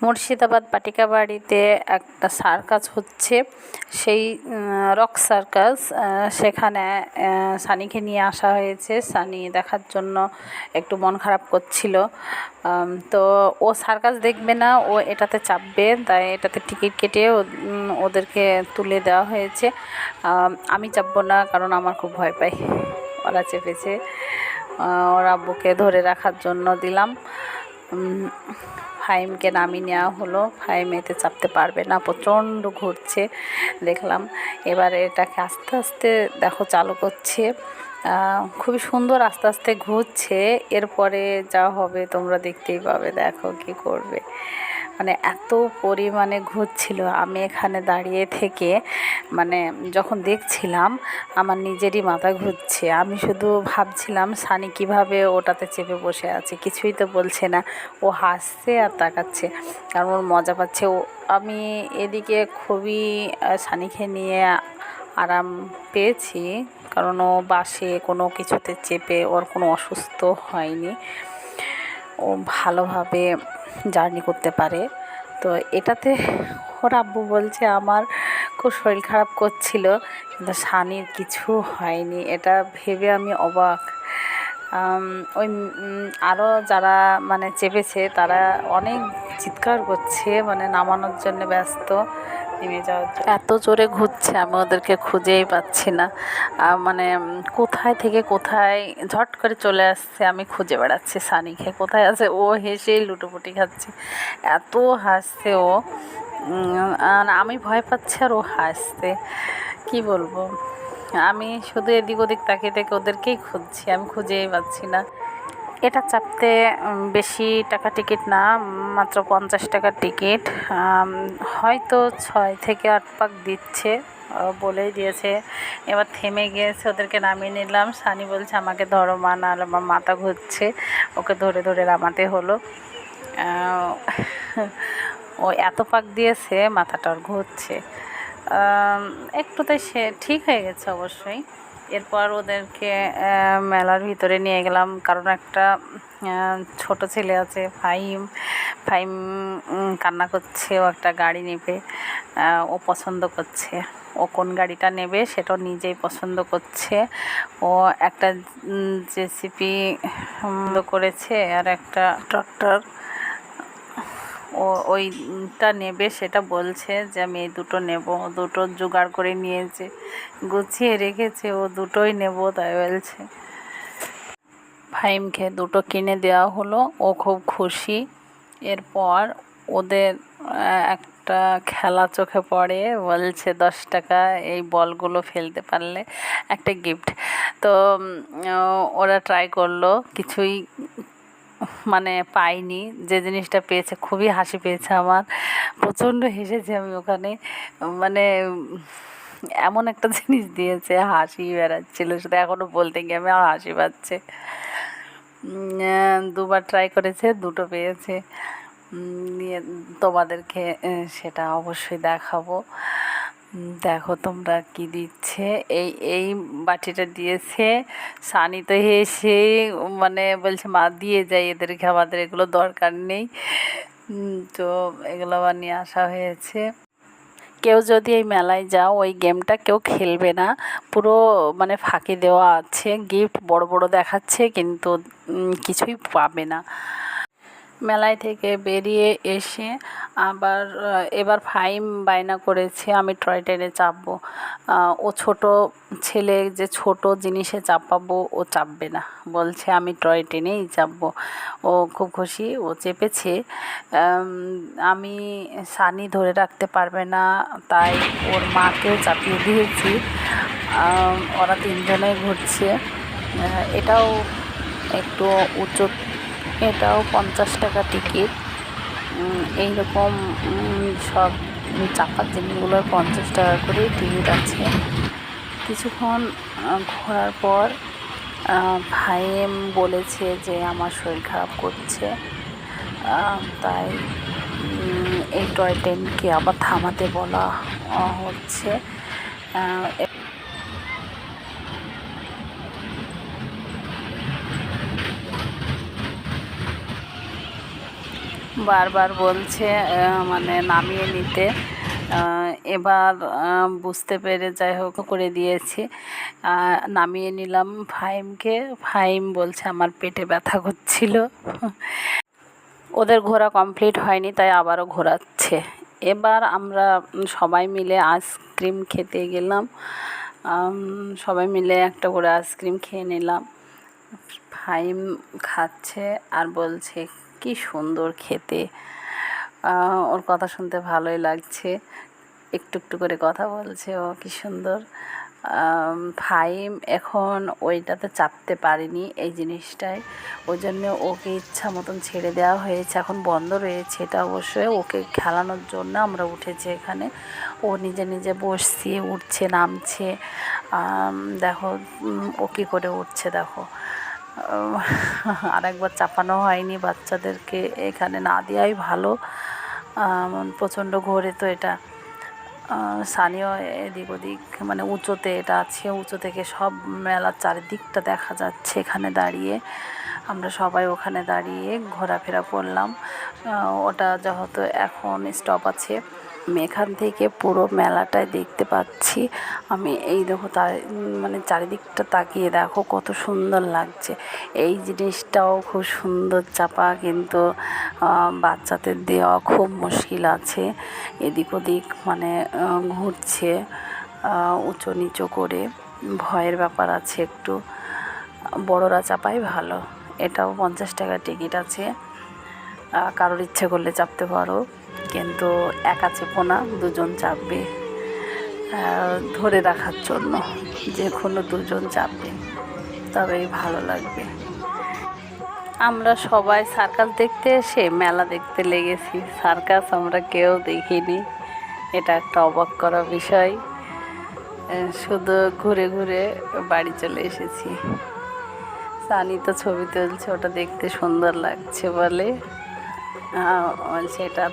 মুর্শিদাবাদ পাটিকাবাড়িতে একটা সার্কাস হচ্ছে, সেই রক সার্কাস। সেখানে সানিকে নিয়ে আসা হয়েছে। সানি দেখার জন্য একটু মন খারাপ করছিল। তো ও সার্কাস দেখবে না, ও এটাতে চাপবে, তাই এটাতে টিকিট কেটে ওদেরকে তুলে দেওয়া হয়েছে। আমি চাপবো না, কারণ আমার খুব ভয় পাই। ওরা চেপেছে, ওর আব্বুকে ধরে রাখার জন্য দিলাম। ফাইমকে নামিয়ে নেওয়া হলো। ফাইম এতে চাপতে পারবে না, প্রচণ্ড ঘুরছে দেখলাম। এবারে এটাকে আস্তে আস্তে দেখো চালু করছে, খুবই সুন্দর আস্তে আস্তে ঘুরছে। এরপরে যা হবে তোমরা দেখতেই পাবে, দেখো কি করবে। মানে এত পরিমাণে ঘুরছিল, আমি এখানে দাঁড়িয়ে থেকে মানে যখন দেখছিলাম আমার নিজেরই মাথা ঘুরছে। আমি শুধু ভাবছিলাম সানি কিভাবে ওটাতে চেপে বসে আছে, কিছুই তো বলছে না। ও হাসছে আর তাকাচ্ছে, কারণ ওর মজা পাচ্ছে। আমি এদিকে খুবই সানিকে নিয়ে আরাম পেয়েছি, কারণ ও বাসে কোনো কিছুতে চেপে ওর কোনো অসুস্থ হয়নি, ও ভালোভাবে জার্নি করতে পারে। তো এটাতে ওর আব্বু বলছে আমার খুব শরীর খারাপ করছিল, কিন্তু সানির কিছু হয়নি, এটা ভেবে আমি অবাক। ওই আরও যারা মানে চেপেছে তারা অনেক চিৎকার করছে, মানে নামানোর জন্য ব্যস্ত, নেমে যাওয়ার জন্য। এত জোরে ঘুরছে আমি ওদেরকে খুঁজেই পাচ্ছি না, মানে কোথায় থেকে কোথায় ঝট করে চলে আসছে, আমি খুঁজে বেড়াচ্ছি সানিকে কোথায় আছে। ও হেসেই লুটোপুটি খাচ্ছে, এত হাসছে ও, আর আমি ভয় পাচ্ছি আর ও হাসছে। কি বলবো, আমি শুধু এদিক ওদিক তাকিয়ে থেকে ওদেরকেই খুঁজছি, আমি খুঁজেই পাচ্ছি না। এটা চাপতে বেশি টাকা টিকিট না, মাত্র 50 টাকার টিকিট। হয়তো 6 থেকে 8 পাক দিচ্ছে, বলেই দিয়েছে। এবার থেমে গিয়েছে, ওদেরকে নামিয়ে নিলাম। সানি বলছে আমাকে ধরো মা, নাহলে আমার মাথা ঘুরছে। ওকে ধরে ধরে নামাতে হলো। ও এত পাক দিয়েছে মাথাটা ওর ঘুরছে। একটুতে সে ঠিক হয়ে গেছে অবশ্যই। এরপর ওদেরকে মেলার ভিতরে নিয়ে গেলাম, কারণ একটা ছোট ছেলে আছে ফাহিম, ফাহিম কান্না করছে, ও একটা গাড়ি নেবে, ও পছন্দ করছে। ও কোন গাড়িটা নেবে সেটাও নিজেই পছন্দ করছে। ও একটা জেসিপি করেছে আর একটা ট্রাক্টর, ও ওইটা নেবে সেটা বলছে যে আমি এই দুটো নেব। দুটো জোগাড় করে নিয়েছে, গুছিয়ে রেখেছে, ও দুটোই নেব তাই বলছে। ফাহিমকে দুটো কিনে দেওয়া হলো, ও খুব খুশি। এরপর ওদের একটা খেলা চোখে পড়ে, বলছে 10 টাকা এই বলগুলো ফেলতে পারলে একটা গিফট। তো ওরা ট্রাই করলো, কিছুই মানে পাইনি। যে জিনিসটা পেয়েছে খুবই হাসি পেয়েছে আমার, প্রচণ্ড হেসেছি আমি ওখানে। মানে এমন একটা জিনিস দিয়েছে, হাসি বেড়াচ্ছিল শুধু, এখনও বলতে গিয়ে আমি আর হাসি পাচ্ছে। দুবার ট্রাই করেছে, দুটো পেয়েছে। নিয়ে তোমাদেরকে সেটা অবশ্যই দেখাবো। দেখো তোমরা কি দিচ্ছে। এই এই বাটিটা দিয়েছে। সানি তো হেসে মানে বলছে মা দিয়ে যাই এদেরকে, আমাদের এগুলো দরকার নেই। তো এগুলো আবার নিয়ে আসা হয়েছে। কেউ যদি এই মেলায় যাও, ওই গেমটা কেউ খেলবে না, পুরো মানে ফাঁকি দেওয়া আছে। গিফট বড় বড় দেখাচ্ছে, কিন্তু কিছুই পাবে না। মেলায় থেকে বেরিয়ে এসে আবার এবার ফাহিম বায়না করেছে আমি টয় ট্রেনে চাপবো। ও ছোট ছেলে, যে ছোট জিনিসে চাপাবো ও চাপবে না, বলছে আমি টয় ট্রেনেই চাপবো। ও খুব খুশি, ও চেপেছে। আমি সানি ধরে রাখতে পারবে না, তাই ওর মাকেও চাপিয়ে দিয়েছি। ওরা তিনজনেই ঘুরছে। এটাও একটু উঁচু, এটাও 50 টাকা টিকিট। এইরকম সব চাপার জিনিসগুলোর 50 টাকা করেই টিকিট আছে। কিছুক্ষণ ঘোরার পর ফাহিম বলেছে যে আমার শরীর খারাপ করছে, তাই এই টয় ট্রেনকে আবার থামাতে বলা হচ্ছে। বারবার বলছে মানে নামিয়ে নিতে। এবার বুঝতে পেরে যাই হোক করে দিয়েছি, নামিয়ে নিলাম ফাহিমকে। ফাহিম বলছে আমার পেটে ব্যথা করছিল। ওদের ঘোরা কমপ্লিট হয়নি, তাই আবারও ঘোরাচ্ছে। এবার আমরা সবাই মিলে আইসক্রিম খেতে গেলাম। সবাই মিলে একটা করে আইসক্রিম খেয়ে নিলাম। ফাহিম খাচ্ছে আর বলছে কি সুন্দর খেতে। ওর কথা শুনতে ভালোই লাগছে, একটু একটু করে কথা বলছে ও, কি সুন্দর। ফাহিম এখন ওইটাতে চাপতে পারেনি এই জিনিসটায়, ওই জন্য ওকে ইচ্ছা মতন ছেড়ে দেওয়া হয়েছে, এখন বন্ধ রয়েছে। এটা অবশ্যই ওকে খেলানোর জন্য আমরা উঠেছি এখানে। ও নিজে নিজে বসছে, উঠছে, নামছে। দেখো ও কী করে উঠছে দেখো। আরেকবার চাপানো হয়নি, বাচ্চাদেরকে এখানে না দেওয়াই ভালো, প্রচণ্ড ঘোরে তো এটা। স্থানীয় এদিক ওদিক মানে উঁচুতে এটা আছে, উঁচু থেকে সব মেলার চারিদিকটা দেখা যাচ্ছে এখানে দাঁড়িয়ে। আমরা সবাই ওখানে দাঁড়িয়ে ঘোরাফেরা করলাম। ওটা যেহেতু এখন স্টপ আছে, আমি এখান থেকে পুরো মেলাটাই দেখতে পাচ্ছি। আমি এই দেখো তার মানে চারিদিকটা তাকিয়ে দেখো কত সুন্দর লাগছে। এই জিনিসটাও খুব সুন্দর চাপা, কিন্তু বাচ্চাদের দেওয়া খুব মুশকিল আছে। এদিক ওদিক মানে ঘুরছে উঁচু নিচু করে, ভয়ের ব্যাপার আছে একটু। বড়রা চাপাই ভালো। এটাও 50 টাকা টিকিট আছে, কারোর ইচ্ছে করলে চাপতে পারো, কিন্তু একা চেপো না, দুজন চাপবে ধরে রাখার জন্য, যে কোনো দুজন চাপবে তবেই ভালো লাগবে। আমরা সবাই সার্কাস দেখতে এসে মেলা দেখতে লেগেছি, সার্কাস আমরা কেউ দেখিনি। এটা একটা অবাক করা বিষয়। শুধু ঘুরে ঘুরে বাড়ি চলে এসেছি। সানি তো ছবি তুলছে, ওটা দেখতে সুন্দর লাগছে বলে, সেটা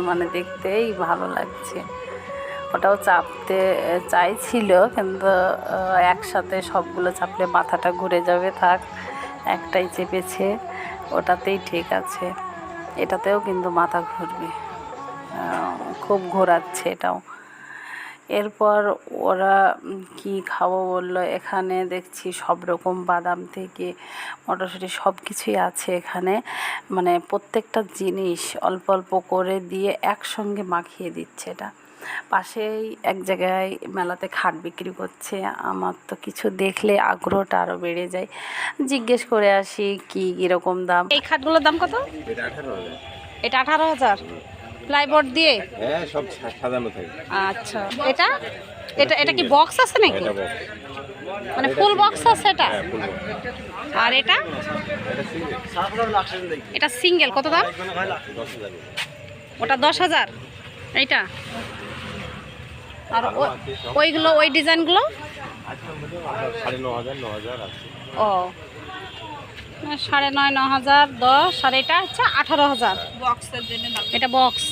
মানে দেখতেই ভালো লাগছে। ওটাও চাপতে চাইছিল, কিন্তু একসাথে সবগুলো চাপলে মাথাটা ঘুরে যাবে, থাক একটাই চেপেছে, ওটাতেই ঠিক আছে। এটাতেও কিন্তু মাথা ঘুরবে, খুব ঘোরাচ্ছে এটাও। এরপর ওরা কি খাবো বললো, এখানে দেখছি সব রকম বাদাম থেকে মটরশুঁটি সব কিছুই আছে এখানে, মানে প্রত্যেকটা জিনিস অল্প অল্প করে দিয়ে একসঙ্গে মাখিয়ে দিচ্ছে। এটা পাশেই এক জায়গায় মেলাতে খাট বিক্রি করছে। আমার তো কিছু দেখলে আগ্রহটা আরও বেড়ে যায়, জিজ্ঞেস করে আসি কি কীরকম দাম। এই খাটগুলোর দাম কত? এটা 18,000 প্লাইবোর্ড দিয়ে? হ্যাঁ, সব সাজানো থাকে। আচ্ছা, এটা এটা এটা কি বক্স আছে নাকি? মানে ফুল বক্স আছে এটা? আর এটা এটা সিঙ্গেল কত দাম? ওটা 10,000। এইটা আর ওইগুলো ওই ডিজাইনগুলো? ও 9,500, 9,000, 10, আর এটা হচ্ছে 18,000 বক্সের জন্য। এটা বক্স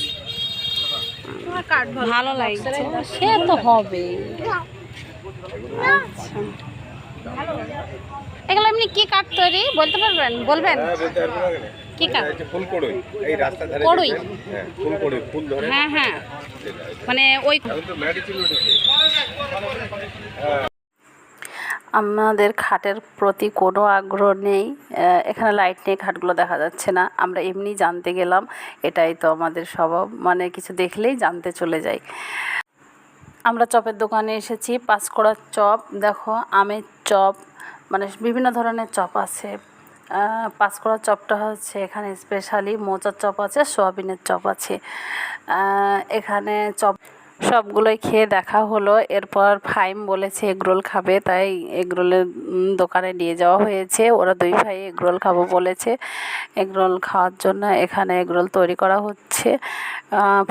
ভালো লাগছে, সে তো হবে। আচ্ছা, এগুলো এমনি কি কাঠ তৈরি বলতে পারবেন? বলবেন কি কাঠ? কড়ই? হ্যাঁ হ্যাঁ, মানে ওই আমাদের খাটের প্রতি কোনো আগ্রহ নেই, এখানে লাইট নেই, খাটগুলো দেখা যাচ্ছে না। আমরা এমনি জানতে গেলাম, এটাই তো আমাদের স্বভাব, মানে কিছু দেখলেই জানতে চলে যাই। আমরা চপের দোকানে এসেছি, পাঁচকড়ার চপ। দেখো আমের চপ, মানে বিভিন্ন ধরনের চপ আছে। পাঁচকড়ার চপটা হচ্ছে এখানে স্পেশালি, মোচার চপ আছে, সোয়াবিনের চপ আছে। এখানে চপ সবগুলোই খেয়ে দেখা হলো। এরপর ফাহিম বলেছে এগরোল খাবে, তাই এগরোলের দোকানে নিয়ে যাওয়া হয়েছে। ওরা দুই ভাই এগরোল খাবো বলেছে, এগরোল খাওয়ার জন্য এখানে এগরোল তৈরি করা হচ্ছে।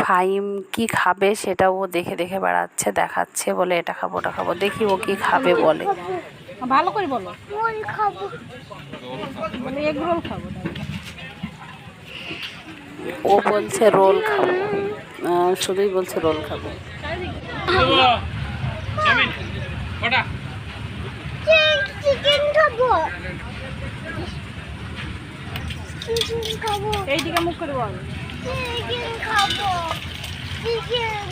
ফাহিম কি খাবে সেটা ও দেখে দেখে বেড়াচ্ছে, দেখাচ্ছে, বলে এটা খাবো ওটা খাবো। দেখি ও কি খাবে বলে। ভালো করে বলো। রোল খাবো, এগরোল খাবো। ও বলছে রোল খাবো, শুধুই বলছে রোল খাবো। এইদিকে মুখ করে বল। চিকেন খাবো চিকেন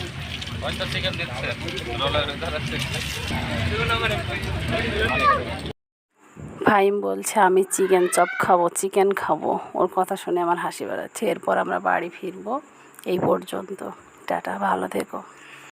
ফাহিম বলছে আমি চিকেন চপ খাবো, চিকেন খাবো। ওর কথা শুনে আমার হাসি বেড়াচ্ছে। এরপর আমরা বাড়ি ফিরবো। এই পর্যন্ত। টাটা, ভালো থেকো।